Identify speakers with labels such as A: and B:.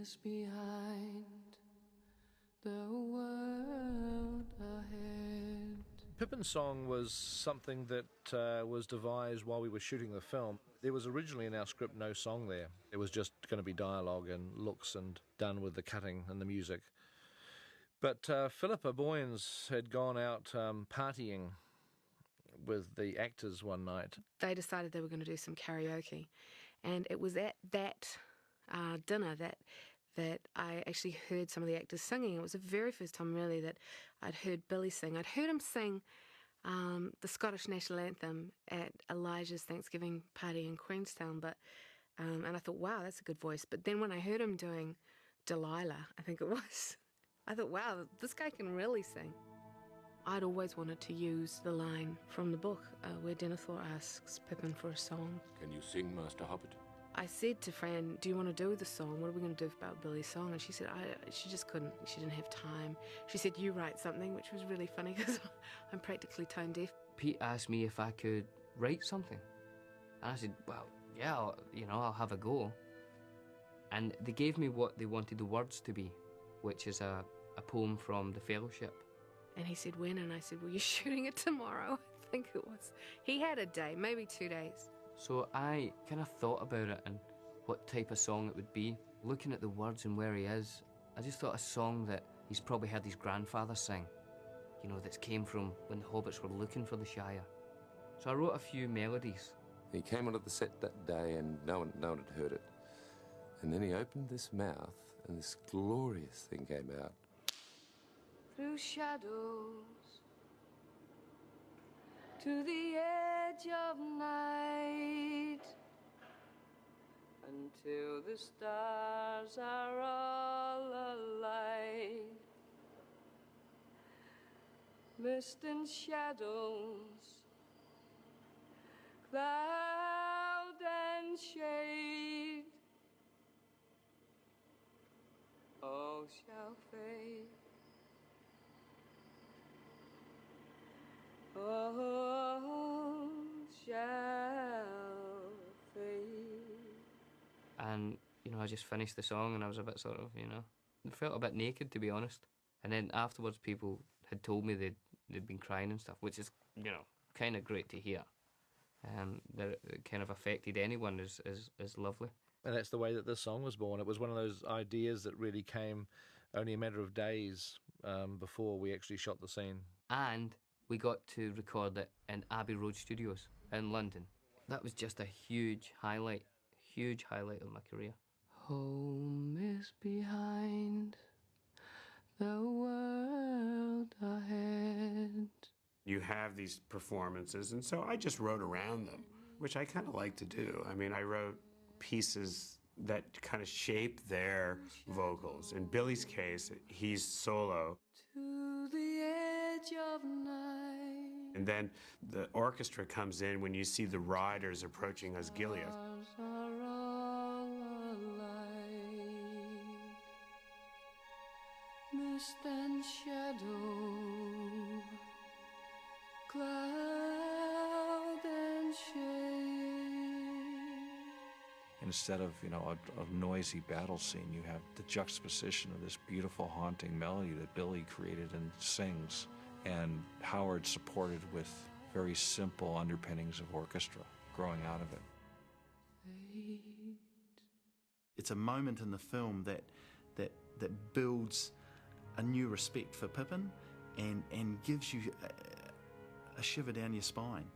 A: is behind, the world ahead.
B: Pippin's song was something that was devised while we were shooting the film. There was originally in our script no song there. It was just going to be dialogue and looks and done with the cutting and the music. But Philippa Boyens had gone out partying with the actors one night.
C: They decided they were going to do some karaoke, and it was at that dinner that I actually heard some of the actors singing. It was the very first time really that I'd heard Billy sing. I'd heard him sing the Scottish national anthem at Elijah's Thanksgiving party in Queenstown, but and I thought, wow, that's a good voice. But then when I heard him doing Delilah, I think it was, I thought, wow, this guy can really sing. I'd always wanted to use the line from the book where Denethor asks Pippin for a song.
D: Can you sing, Master Hobbit?
C: I said to Fran, do you want to do the song? What are we going to do about Billy's song? And she said, she just couldn't. She didn't have time. She said, you write something, which was really funny because I'm practically tone deaf.
E: Pete asked me if I could write something. And I said, well, yeah, I'll have a go. And they gave me what they wanted the words to be, which is a poem from The Fellowship.
C: And he said, when? And I said, well, you're shooting it tomorrow, I think it was. He had a day, maybe 2 days.
E: So I kind of thought about it and what type of song it would be. Looking at the words and where he is, I just thought a song that he's probably heard his grandfather sing, that came from when the hobbits were looking for the Shire. So I wrote a few melodies.
D: He came onto the set that day and no one had heard it. And then he opened this mouth and this glorious thing came out.
A: Through shadows, to the edge of night, until the stars are all alight. Mist and shadows, cloud and shade, all shall fade. All shall fade.
E: And, I just finished the song and I was a bit sort of, I felt a bit naked, to be honest. And then afterwards people had told me they'd been crying and stuff, which is, kind of great to hear. That it kind of affected anyone is lovely.
B: And that's the way that this song was born. It was one of those ideas that really came only a matter of days before we actually shot the scene.
E: And we got to record it in Abbey Road Studios in London. That was just a huge highlight of my career.
A: Home is behind, the world ahead.
F: You have these performances, and so I just wrote around them, which I kind of like to do. I mean, I wrote pieces that kind of shape their vocals. In Billy's case, he's solo.
A: To the edge of night.
F: And then the orchestra comes in when you see the riders approaching Osgiliath.
A: Stars are all alike. Mist and shadow, cloud and shade.
G: Instead of, a noisy battle scene, you have the juxtaposition of this beautiful, haunting melody that Billy created and sings, and Howard supported with very simple underpinnings of orchestra growing out of it.
H: It's a moment in the film that builds a new respect for Pippin and gives you a shiver down your spine.